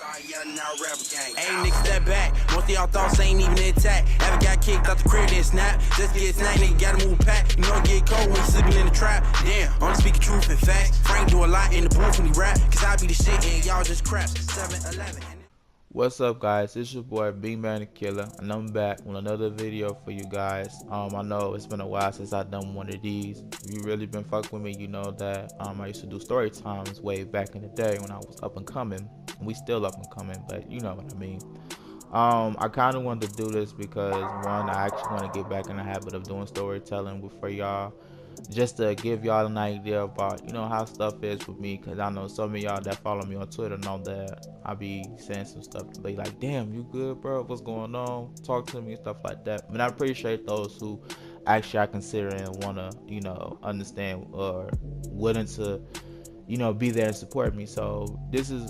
Hey, nigga, step back. Most of y'all thoughts ain't even intact. Ever got kicked out the crib, then snap. Just get snapped, nigga, gotta move pack. You know, get cold when you sleeping in the trap. Damn, only speaking truth and facts. Frank do a lot in the booth when he rap. Cause I be the shit and y'all just crap. 7-11. What's up, guys? It's your boy BmanDaKilla, and I'm back with another video for you guys. I know it's been a while since I've done one of these. If you really been fucking with me, you know that I used to do story times way back in the day when I was up and coming. We still up and coming, but you know what I mean. I kind of wanted to do this because one, I actually want to get back in the habit of doing storytelling for y'all, just to give y'all an idea about, you know, how stuff is with me, because I know some of y'all that follow me on Twitter know that I be saying some stuff to be like, damn, you good, bro? What's going on? Talk to me and stuff like that. And I appreciate those who actually I consider and want to, you know, understand or willing to, you know, be there and support me. So this is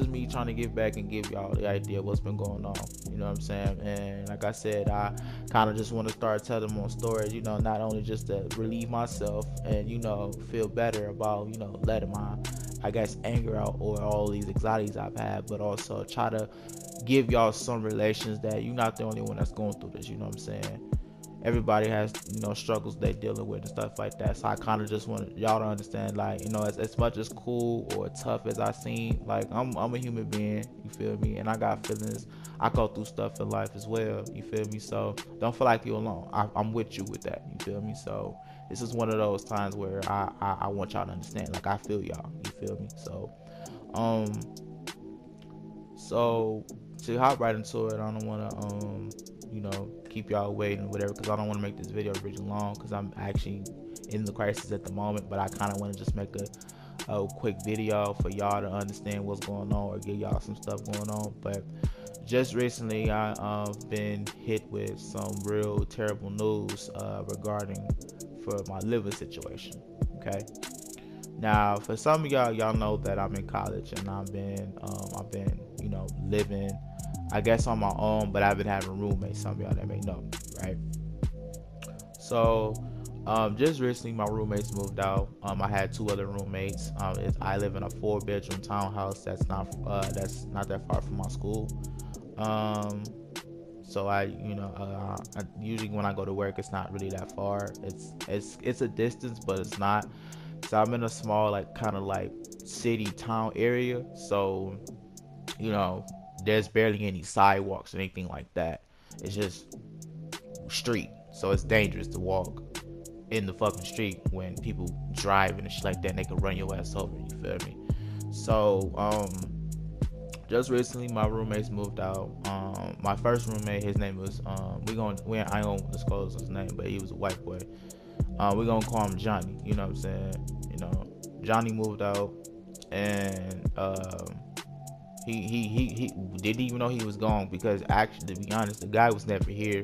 me trying to give back and give y'all the idea of what's been going on, you know what I'm saying? And like I said, I kind of just want to start telling more stories, you know, not only just to relieve myself and, you know, feel better about, you know, letting my, I guess, anger out or all these anxieties I've had, but also try to give y'all some relations that you're not the only one that's going through this, you know what I'm saying? Everybody has, you know, struggles they dealing with and stuff like that. So I kind of just want y'all to understand, like, you know, as much as cool or tough as I seem, like, I'm a human being, you feel me? And I got feelings. I go through stuff in life as well, you feel me? So don't feel like you're alone. I'm with you with that, you feel me? So this is one of those times where I want y'all to understand, like, I feel y'all, you feel me? So to hop right into it, I don't want to you know, keep y'all waiting or whatever, because I don't want to make this video really long, because I'm actually in the crisis at the moment. But I kind of want to just make a quick video for y'all to understand what's going on or give y'all some stuff going on. But just recently I've been hit with some real terrible news regarding for my living situation. Okay, now for some of y'all know that I'm in college, and I've been you know, living, I guess, on my own, but I've been having roommates. Some of y'all that may know, right? So just recently my roommates moved out. I had two other roommates. I live in a 4-bedroom townhouse that's not that far from my school. So I, you know, I usually when I go to work, it's not really that far. It's a distance, but it's not. So I'm in a small, like, kind of like city town area. So, you know, there's barely any sidewalks or anything like that. It's just street. So it's dangerous to walk in the fucking street when people driving and shit like that, and they can run your ass over, you feel me? So just recently my roommates moved out. My first roommate, his name was I ain't gonna disclose his name, but he was a white boy. We're gonna call him Johnny, you know what I'm saying? You know, Johnny moved out, and he didn't even know he was gone, because actually, to be honest, the guy was never here.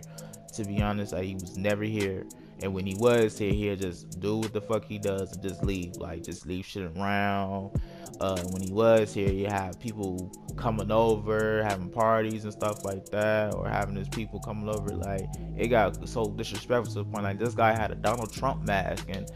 To be honest, he was never here. And when he was here, he'd just do what the fuck he does and just leave, like, just leave shit around. When he was here, you have people coming over, having parties and stuff like that, or having his people coming over. Like, it got so disrespectful to the point, like, this guy had a Donald Trump mask, and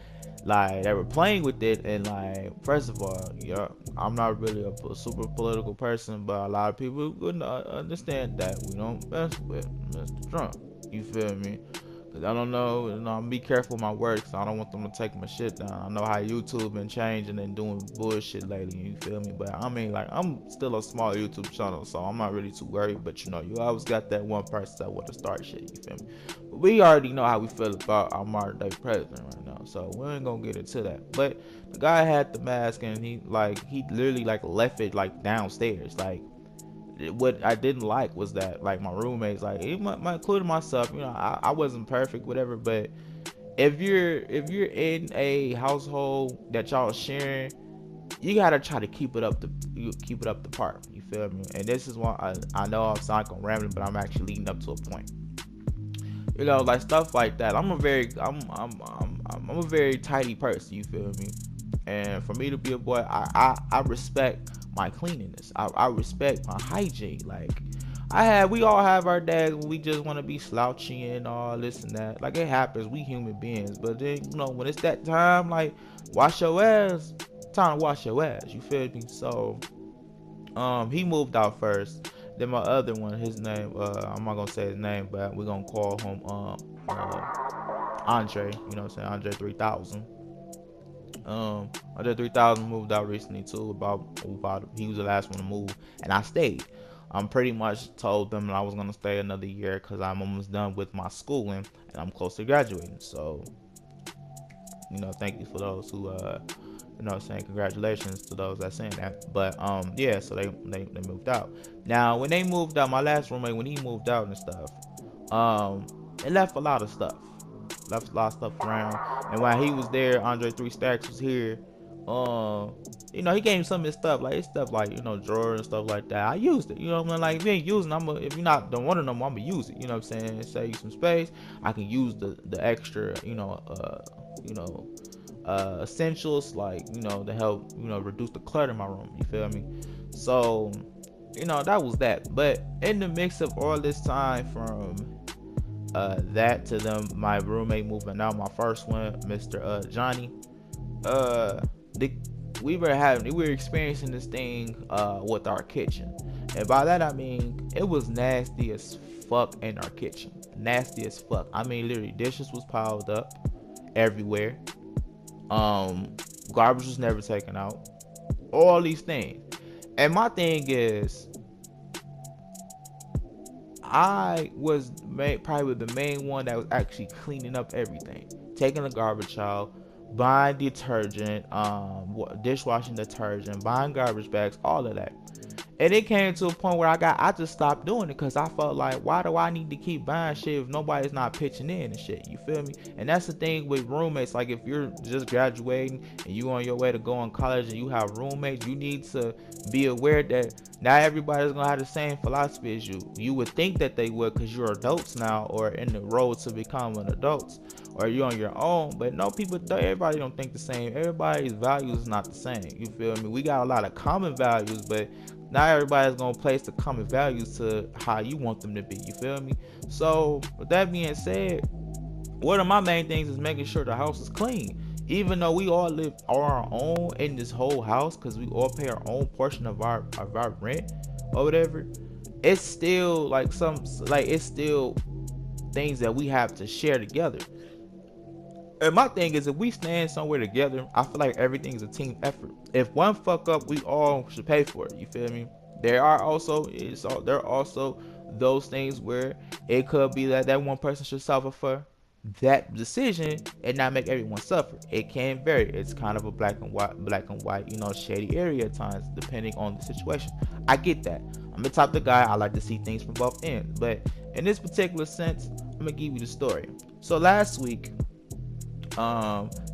like, they were playing with it. And like, first of all, yeah, I'm not really a super political person, but a lot of people wouldn't understand that we don't mess with Mr. Trump, you feel me? Because I don't know, you know, I'm be careful with my work, so I don't want them to take my shit down. I know how YouTube been changing and doing bullshit lately, you feel me? But I mean, like, I'm still a small YouTube channel, so I'm not really too worried. But you know, you always got that one person that want to start shit, you feel me? But we already know how we feel about our modern day president right now, so we ain't gonna get into that. But the guy had the mask, and he literally like left it like downstairs. Like, what I didn't like was that, like, my roommates, like, including myself, you know, I wasn't perfect, whatever, but if you're in a household that y'all sharing, you gotta try to keep it up the park, you feel me? And this is why I know I'm sounding like I'm rambling, but I'm actually leading up to a point. You know, like, stuff like that. I'm a very tidy person, you feel me? And for me to be a boy, I respect my cleanliness. I respect my hygiene. Like, we all have our days when we just want to be slouchy and all this and that. Like, it happens. We human beings. But then, you know, when it's that time, like, wash your ass. Time to wash your ass. You feel me? So He moved out first. Then my other one, his name, I'm not gonna say his name, but we're gonna call him Andre. You know what I'm saying? Andre 3000. Andre 3000 moved out recently too. About he was the last one to move, and I stayed. I'm pretty much told them that I was gonna stay another year because I'm almost done with my schooling and I'm close to graduating. So, thank you for those who saying congratulations to those that saying that. But yeah, so they moved out. Now when they moved out, my last roommate, when he moved out and stuff, it left a lot of stuff. Left a lot of stuff around. And while he was there, Andre 3 Stacks was here. He gave me some of his stuff, like drawers and stuff like that. I used it, what I mean? Like if you ain't using, if you're not don't want to know more, I'm gonna use it. You know what I'm saying? Save you some space. I can use the extra, essentials like to help reduce the clutter in my room. You feel me? So that was that. But in the mix of all this time from that to them, my roommate moving out, my first one, Mr. Johnny, we were experiencing this thing with our kitchen, and by that I mean it was nasty as fuck in our kitchen. Nasty as fuck. I mean literally dishes was piled up everywhere. Garbage was never taken out. All these things. And my thing is, I was probably the main one that was actually cleaning up everything, taking the garbage out, buying detergent, dishwashing detergent, buying garbage bags, all of that. And it came to a point where I just stopped doing it because I felt like, why do I need to keep buying shit if nobody's not pitching in and shit? You feel me? And that's the thing with roommates. Like if you're just graduating and you on your way to go on college and you have roommates, you need to be aware that not everybody's gonna have the same philosophy as you. You would think that they would because you're adults now or in the road to becoming adults, or you're on your own. But no, everybody don't think the same. Everybody's values is not the same. You feel me? We got a lot of common values, but not everybody's gonna place the common values to how you want them to be. You feel me? So with that being said, one of my main things is making sure the house is clean. Even though we all live on our own in this whole house, because we all pay our own portion of our rent or whatever, it's still it's still things that we have to share together. And my thing is, if we stand somewhere together, I feel like everything is a team effort. If one fuck up, we all should pay for it. You feel me? There are also those things where it could be that one person should suffer for that decision and not make everyone suffer. It can vary. It's kind of a black and white, shady area at times, depending on the situation. I get that. I'm the type of guy, I like to see things from both ends. But in this particular sense, I'm gonna give you the story. So last week,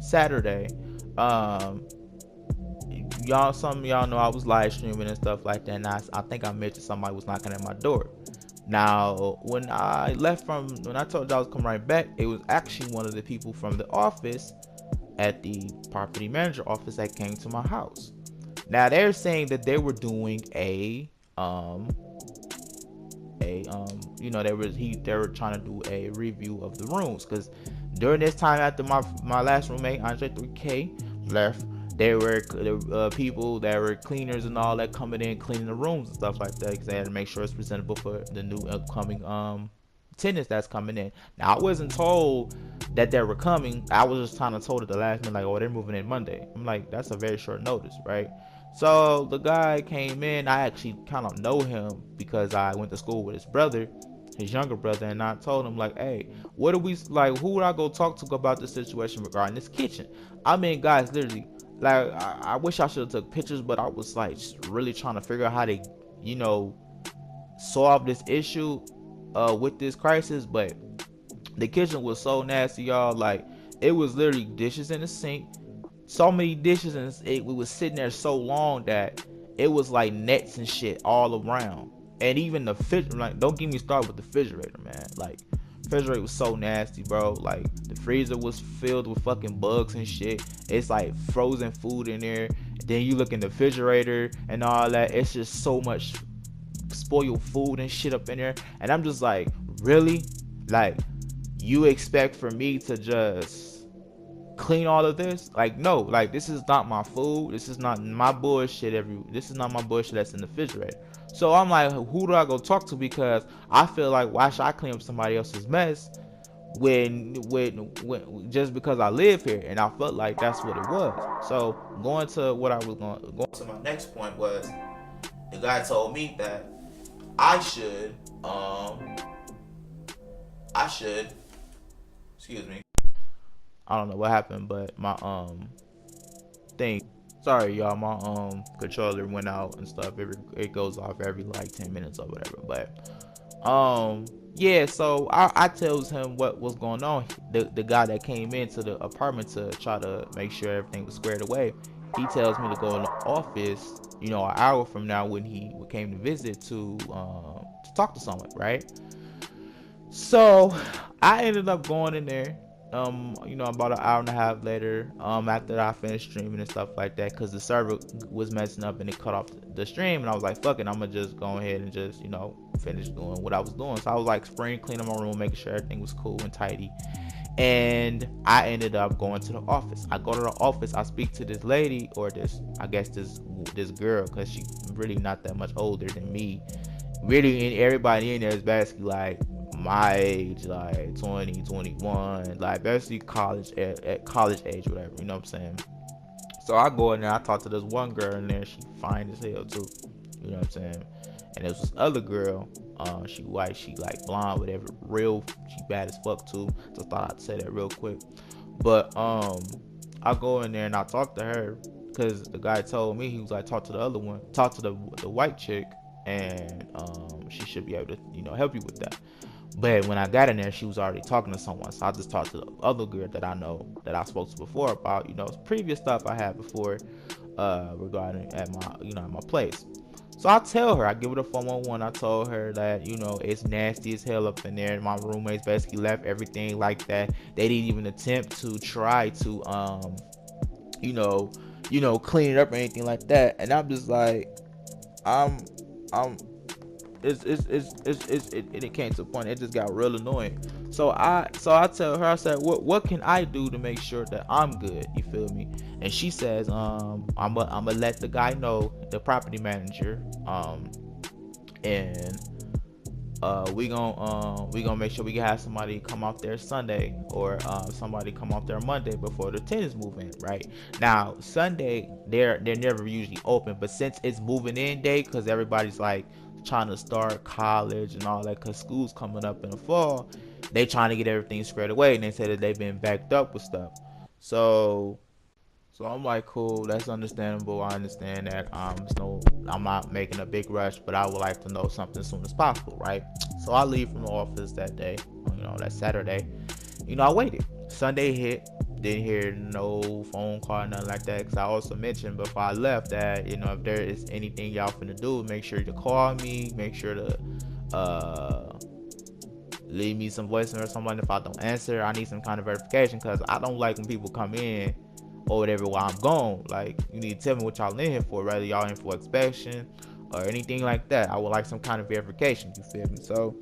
Saturday, some of y'all know I was live streaming and stuff like that, and I think I mentioned somebody was knocking at my door. Now, when I told you I was coming right back, it was actually one of the people from the office at the property manager office that came to my house. Now they're saying that they were doing they were trying to do a review of the rooms, because during this time after my last roommate Andre 3K left, there were people that were cleaners and all that coming in cleaning the rooms and stuff like that, because they had to make sure it's presentable for the new upcoming tenants that's coming in. Now I wasn't told that they were coming. I was just kind of told at the last minute, like, oh, they're moving in Monday. I'm like, that's a very short notice, right? So the guy came in. I actually kind of know him because I went to school with his brother, his younger brother, and I told him, like, hey, who would I go talk to about this situation regarding this kitchen? I mean, guys, literally, like, I wish I should have took pictures, but I was like really trying to figure out how to solve this issue with this crisis. But the kitchen was so nasty, y'all. Like, it was literally dishes in the sink, so many dishes, and it was sitting there so long that it was like nets and shit all around. And even the like, don't get me started with the refrigerator, man. Like, refrigerator was so nasty, bro. Like, the freezer was filled with fucking bugs and shit. It's like frozen food in there. Then you look in the refrigerator and all that, it's just so much spoiled food and shit up in there. And I'm just like, really? Like, you expect for me to just clean all of this? Like, no, like, this is not my food. This is not my bullshit. This is not my bullshit that's in the refrigerator. So I'm like, who do I go talk to? Because I feel like, why should I clean up somebody else's mess when just because I live here? And I felt like that's what it was. So going to what I was going to my next point was, the guy told me that I should excuse me, I don't know what happened, but my thing, sorry y'all, my controller went out and stuff. It goes off every like 10 minutes or whatever. But yeah, so I tells him what was going on. The guy that came into the apartment to try to make sure everything was squared away, he tells me to go in the office, you know, an hour from now when he came to visit to talk to someone, right? So I ended up going in there, you know, about an hour and a half later, after I finished streaming and stuff like that, because the server was messing up and it cut off the stream, and I was like, fuck it, I'm gonna just go ahead and just, you know, finish doing what I was doing. So I was like spring cleaning my room, making sure everything was cool and tidy, and I ended up going to the office. I go to the office, I speak to this lady, or this, I guess this girl, because she's really not that much older than me. Really, and everybody in there is basically like my age, like 20, 21, like basically college at college age, whatever, you know what I'm saying? So I go in there, I talk to this one girl in there, she fine as hell too, you know what I'm saying? And there's this other girl, she white, she like blonde, whatever, she bad as fuck too. Just thought I'd say that real quick. But I go in there and I talk to her, because the guy told me, he was like, talk to the other one, talk to the white chick, and she should be able to, you know, help you with that. But when I got in there, she was already talking to someone, so I just talked to the other girl that I know, that I spoke to before about, you know, previous stuff I had before, regarding at my, you know, at my place. So I tell her, I give her the 411. I told her that, you know, it's nasty as hell up in there. My roommates basically left everything like that. They didn't even attempt to try to, you know, clean it up or anything like that. And I'm just like, it came to a point, it just got real annoying. So I tell her, I said, what can I do to make sure that I'm good? You feel me? And she says, I'm gonna let the guy know, the property manager, and we gonna make sure we can have somebody come out there Sunday, or somebody come out there Monday before the tenants move in. Right now, Sunday they're never usually open, but since it's moving in day, because everybody's like trying to start college and all that, because school's coming up in the fall, they trying to get everything squared away, and they said that they've been backed up with stuff. So I'm like, cool, that's understandable. I understand that. I'm not making a big rush, but I would like to know something as soon as possible, right? So I leave from the office that day, you know, that Saturday. You know, I waited. Sunday hit, didn't hear no phone call, nothing like that. Because I also mentioned before I left that, you know, if there is anything y'all finna do, make sure to call me. Make sure to leave me some voicemail or something. If I don't answer, I need some kind of verification, because I don't like when people come in or whatever while I'm gone. Like, you need to tell me what y'all in here for, whether y'all in for inspection or anything like that. I would like some kind of verification, you feel me? So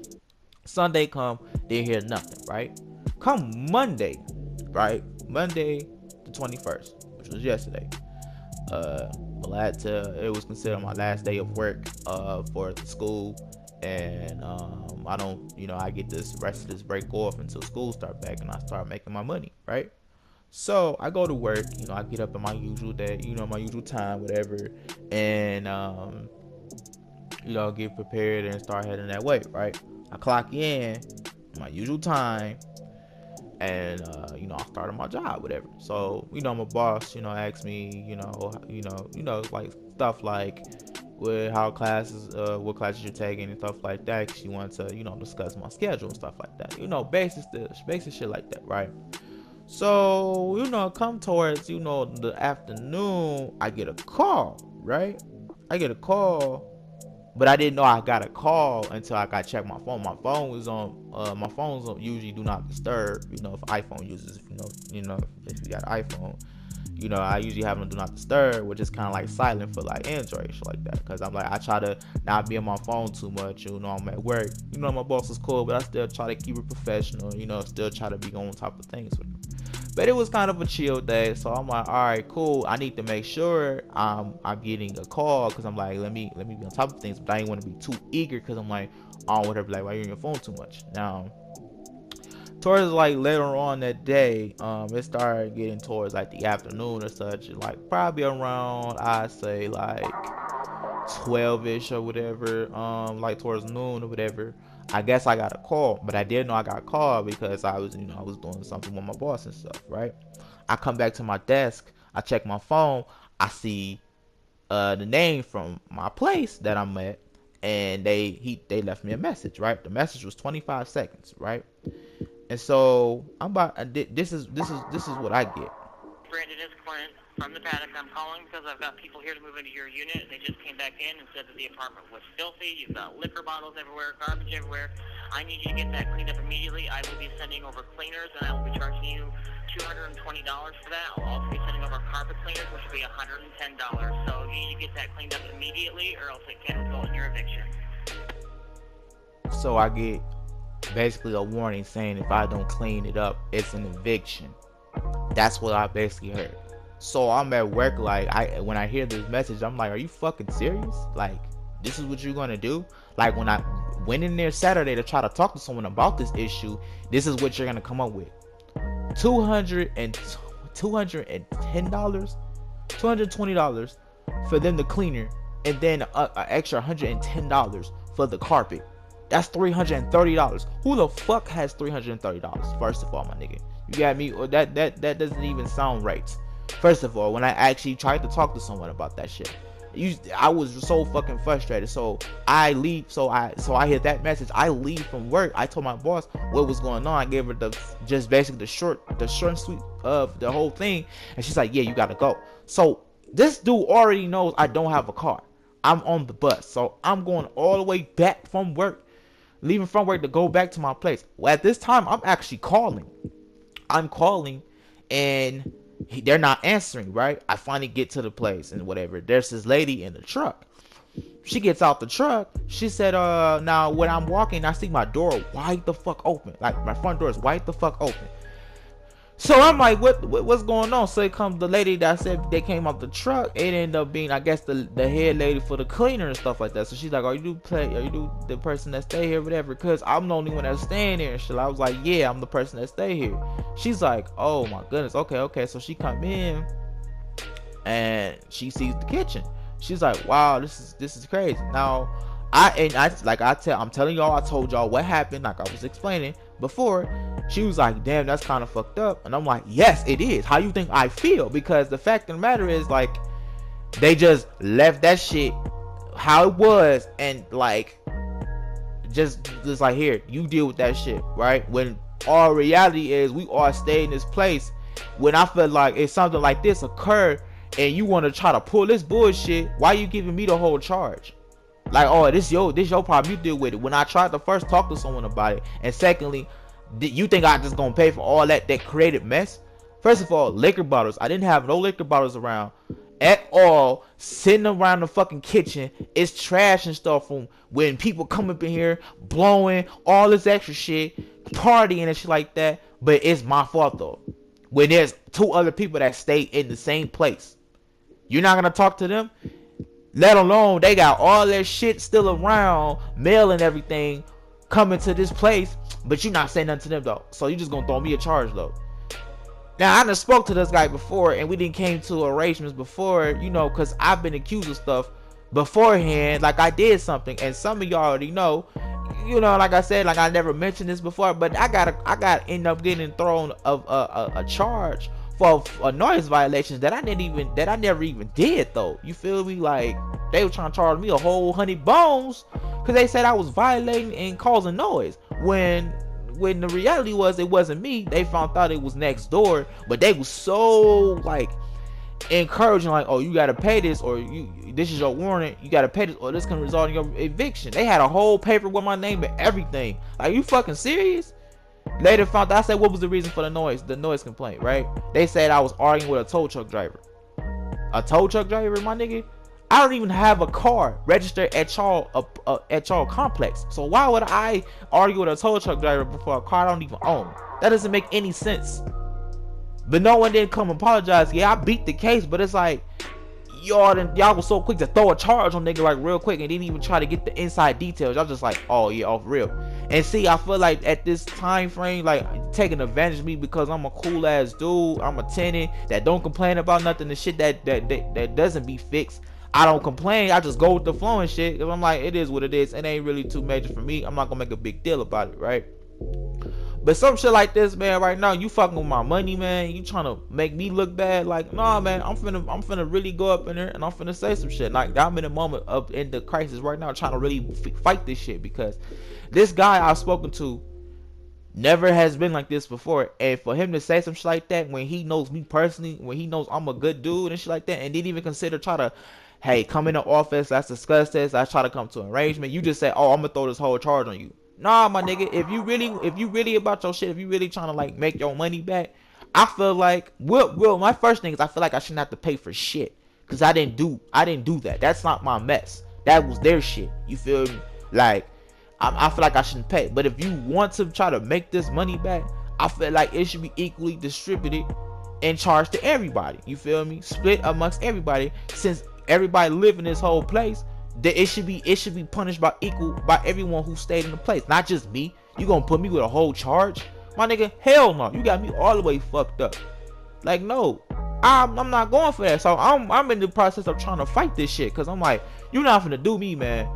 Sunday come, didn't hear nothing, right? Come Monday, right? Monday the 21st, which was yesterday. It was considered my last day of work for the school, and I don't, you know, I get this rest of this break off until school start back, and I start making my money, right? So I go to work, you know, I get up in my usual day, you know, my usual time, whatever, and you know, get prepared and start heading that way, right? I clock in my usual time, and you know, I started my job, whatever. So, you know, my boss, you know, asked me, you know, like stuff like what classes you're taking and stuff like that. 'Cause she wanted to, you know, discuss my schedule and stuff like that. You know, basic shit like that, right? So, you know, come towards, you know, the afternoon, I get a call, right? I get a call, but I didn't know I got a call until I got check my phone. My phone was on, my phone's on usually do not disturb, you know, if iPhone users, if if you got an iPhone, you know, I usually have them do not disturb, which is kind of like silent for like Android, shit like that. Because I'm like, I try to not be on my phone too much, you know, I'm at work. You know, my boss is cool, but I still try to keep it professional, you know, still try to be on top of things with him. But it was kind of a chill day, so I'm like, all right, cool. I need to make sure I'm getting a call, because I'm like, let me be on top of things, but I didn't want to be too eager, because I'm like, I don't want to be like, why you're on your phone too much. Now, towards like later on that day, it started getting towards like the afternoon or such, like probably around, I'd say like 12ish or whatever, like towards noon or whatever. I guess I got a call, but I didn't know I got a call because I was, I was doing something with my boss and stuff, right? I come back to my desk, I check my phone, I see the name from my place that I'm at, and they left me a message, right? The message was 25 seconds, right? And so I'm about, this is what I get. Brandon, is Clint from the paddock. I'm calling because I've got people here to move into your unit. They just came back in and said that the apartment was filthy. You've got liquor bottles everywhere, garbage everywhere. I need you to get that cleaned up immediately. I will be sending over cleaners, and I will be charging you $220 for that. I'll also be sending over carpet cleaners, which will be $110. So you need to get that cleaned up immediately, or else it can result in your eviction. So I get basically a warning saying if I don't clean it up, it's an eviction. That's what I basically heard. So I'm at work, like, when I hear this message, I'm like, are you fucking serious? Like, this is what you're gonna do? Like, when I went in there Saturday to try to talk to someone about this issue, this is what you're gonna come up with. $220 for them to cleaner, and then an extra $110 for the carpet. That's $330. Who the fuck has $330? First of all, my nigga, you got me? Or that doesn't even sound right. First of all, when I actually tried to talk to someone about that shit, I was so fucking frustrated. So I leave. So I hit that message. I leave from work. I told my boss what was going on. I gave her just basically the short and sweet of the whole thing, and she's like, yeah, you gotta go. So this dude already knows I don't have a car. I'm on the bus, so I'm going all the way back from work, leaving from work to go back to my place. Well, at this time, I'm actually calling. I'm calling, and they're not answering, right? I finally get to the place and whatever. There's this lady in the truck. She gets out the truck. She said, now when I'm walking, I see my door wide the fuck open. Like, my front door is wide the fuck open. So I'm like, what's going on? So it comes the lady that said they came out the truck. It ended up being, I guess, the head lady for the cleaner and stuff like that. So she's like, are you the person that stay here, whatever? Because I'm the only one that's staying here and shit. I was like, yeah, I'm the person that stay here. She's like, oh my goodness, okay. So she come in and she sees the kitchen. She's like, wow, this is crazy. Now I'm telling y'all, I told y'all what happened, like I was explaining before. She was like, damn, that's kind of fucked up. And I'm like, yes, it is. How you think I feel? Because the fact of the matter is, like, they just left that shit how it was, and like just like, here, you deal with that shit, right? When all reality is, we all stay in this place. When I feel like if something like this occurred and you want to try to pull this bullshit, why you giving me the whole charge? Like, oh, this your problem, you deal with it. When I tried to first talk to someone about it, and secondly, you think I just gonna pay for all that created mess? First of all, liquor bottles. I didn't have no liquor bottles around at all, sitting around the fucking kitchen. It's trash and stuff from when people come up in here blowing all this extra shit, partying and shit like that. But it's my fault though. When there's two other people that stay in the same place, you're not gonna talk to them. Let alone they got all their shit still around, mail and everything, coming to this place, but you're not saying nothing to them though. So you just gonna throw me a charge though. Now I done spoke to this guy before, and we didn't came to arrangements before, because I've been accused of stuff beforehand, like I did something, and some of y'all already know, like I said, like I never mentioned this before, but I got end up getting thrown of a charge for a noise violations that I never even did though. You feel me? Like, they were trying to charge me a whole 100 bones because they said I was violating and causing noise, when the reality was it wasn't me. They found out it was next door, but they was so like encouraging, like, oh, you gotta pay this, or this is your warning, you gotta pay this, or this can result in your eviction. They had a whole paper with my name and everything. Like, you fucking serious? Later found out, I said, what was the reason for the noise complaint, right? They said I was arguing with a tow truck driver. A tow truck driver, my nigga? I don't even have a car registered at y'all complex. So why would I argue with a tow truck driver for a car I don't even own? That doesn't make any sense. But no one didn't come apologize. Yeah, I beat the case, but it's like y'all was so quick to throw a charge on nigga like real quick and didn't even try to get the inside details. Y'all just like, oh yeah, off real. And see, I feel like at this time frame, like taking advantage of me because I'm a cool ass dude. I'm a tenant that don't complain about nothing. The shit that doesn't be fixed, I don't complain. I just go with the flow and shit. Cause I'm like, it is what it is. It ain't really too major for me. I'm not gonna make a big deal about it, right? But some shit like this, man, right now, you fucking with my money, man. You trying to make me look bad. Like, nah, man, I'm finna really go up in there and I'm finna say some shit. Like, I'm in a moment of in the crisis right now trying to really fight this shit because this guy I've spoken to never has been like this before. And for him to say some shit like that when he knows me personally, when he knows I'm a good dude and shit like that, and didn't even consider try to, hey, come in the office, let's discuss this, let's try to come to an arrangement. You just say, oh, I'm gonna throw this whole charge on you. Nah, my nigga, if you really about your shit, if you really trying to like make your money back, I feel like, well, my first thing is I feel like I shouldn't have to pay for shit, cause I didn't do that. That's not my mess. That was their shit. You feel me? Like, I feel like I shouldn't pay. But if you want to try to make this money back, I feel like it should be equally distributed and charged to everybody. You feel me? Split amongst everybody, since everybody live in this whole place. That it should be punished by everyone who stayed in the place, not just me. You gonna put me with a whole charge, my nigga? Hell no. You got me all the way fucked up. Like, no, I'm not going for that. So I'm in the process of trying to fight this shit, cause I'm like, you're not finna do me, man.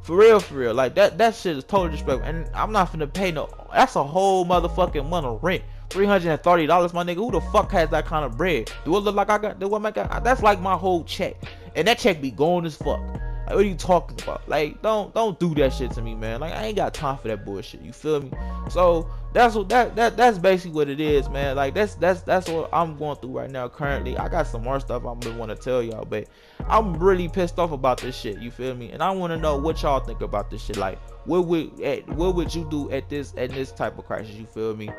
For real. Like that shit is total disrespectful, and I'm not finna pay no. That's a whole motherfucking month of rent. $330, my nigga. Who the fuck has that kind of bread? Do it look like I got? That's like my whole check, and that check be gone as fuck. Like, what are you talking about? Like, don't do that shit to me, man. Like, I ain't got time for that bullshit. You feel me? So that's what that's basically what it is, man. Like, that's what I'm going through right now currently. I got some more stuff I'm gonna want to tell y'all, but I'm really pissed off about this shit. You feel me? And I want to know what y'all think about this shit. Like, what would you do at this type of crisis? You feel me?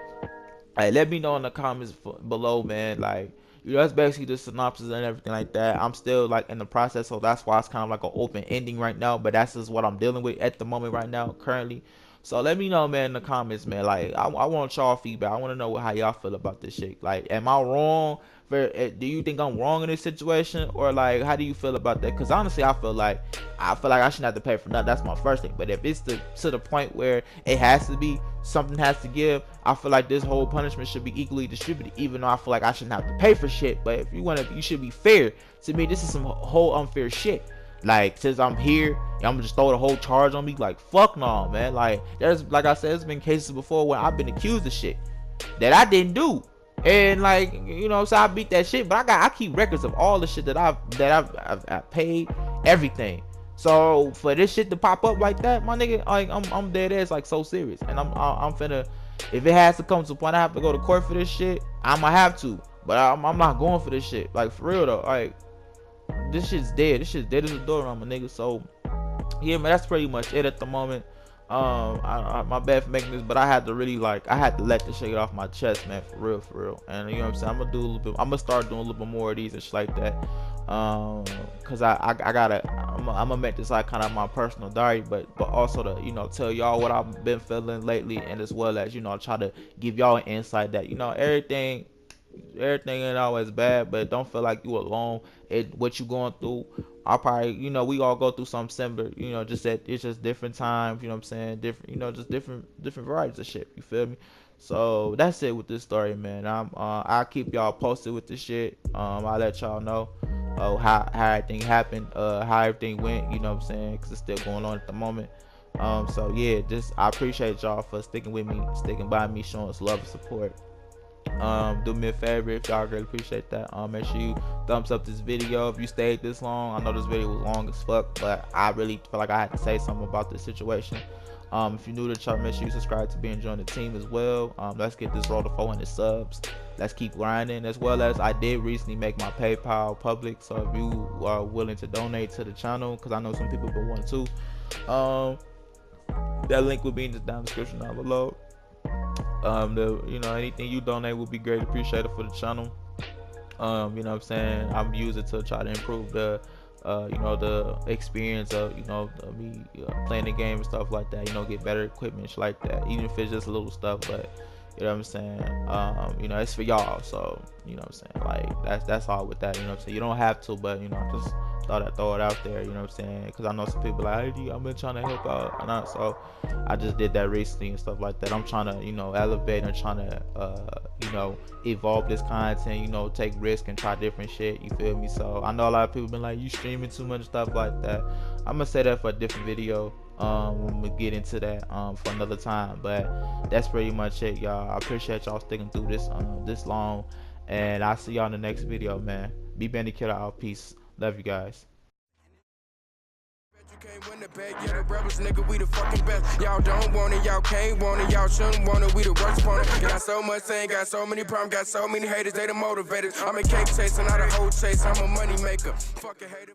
Hey, let me know in the comments below, man. Like, you know, that's basically the synopsis and everything like that. I'm still like in the process, so that's why it's kind of like an open ending right now. But that's just what I'm dealing with at the moment right now, currently. So let me know, man, in the comments, man. Like, I want y'all feedback. I want to know how y'all feel about this shit. Like, am I wrong? Do you think I'm wrong in this situation, or like, how do you feel about that? Because honestly, I feel like I shouldn't have to pay for nothing. That's my first thing. But if it's to the point where it has to be, something has to give, I feel like this whole punishment should be equally distributed. Even though I feel like I shouldn't have to pay for shit. But if you should be fair. To me, this is some whole unfair shit. Like, since I'm here, I'm gonna just throw the whole charge on me. Like, fuck no, man. Like, like I said, there's been cases before where I've been accused of shit that I didn't do. And like, you know, so I beat that shit, but I keep records of all the shit that I've paid, everything. So for this shit to pop up like that, my nigga, like I'm dead ass, like, so serious. And I'm finna, if it has to come to a point I have to go to court for this shit, I'ma have to. But I'm not going for this shit. Like, for real though, like, this shit's dead. This shit's dead as a door, my nigga. So yeah, man, that's pretty much it at the moment. My bad for making this, but I had to really, like, I had to let this shit get off my chest, man, for real. And you know what I'm saying, I'm gonna start doing a little bit more of these and shit like that, cause I'm gonna make this like kind of my personal diary, but also to, you know, tell y'all what I've been feeling lately, and as well as, you know, try to give y'all an insight that, you know, everything ain't always bad, but don't feel like you alone. What you going through, I'll probably, you know, we all go through something similar, you know, just that it's just different times, you know what I'm saying, different, you know, just different varieties of shit, you feel me? So that's it with this story, man. I'll keep y'all posted with this shit. I'll let y'all know how everything happened, how everything went, you know what I'm saying, because it's still going on at the moment. So yeah, I appreciate y'all for sticking with me, sticking by me, showing us love and support. Do me a favor if y'all really appreciate that, make sure you thumbs up this video if you stayed this long. I know this video was long as fuck, but I really feel like I had to say something about this situation. If you're new to the channel, make sure you subscribe to be and join the team as well. Let's get this roll to 400 subs. Let's keep grinding. As well as, I did recently make my PayPal public, so if you are willing to donate to the channel, because I know some people will want to, that link will be in the description down below. You know, anything you donate will be greatly appreciated for the channel. You know what I'm saying, I'm using it to try to improve the you know, the experience of, you know, me playing the game and stuff like that, you know, get better equipment, shit like that, even if it's just little stuff. But You know what I'm saying? You know, it's for y'all. So, you know what I'm saying? Like, that's all with that. You know what I'm saying? You don't have to, but, you know, just throw it out there. You know what I'm saying? Because I know some people like, hey, I've been trying to help out. And so I just did that recently and stuff like that. I'm trying to, you know, elevate and trying to, you know, evolve this content, you know, take risks and try different shit. You feel me? So I know a lot of people been like, you streaming too much, stuff like that. I'm gonna say that for a different video. When we get into that for another time, but that's pretty much it, y'all. I appreciate y'all sticking through this long, and I'll see y'all in the next video, man. BmanDaKilla out. Peace. Love you guys. You can't win the bag, yeah, the rebels, nigga, we the fucking best. Y'all don't want it, y'all can't want it, y'all shouldn't want it, we the worst opponent. Got so much saying, got so many problems, got so many haters, they the motivators. I'm a cake chaser, not a hoe chase, I'm a money maker. Fucking hater.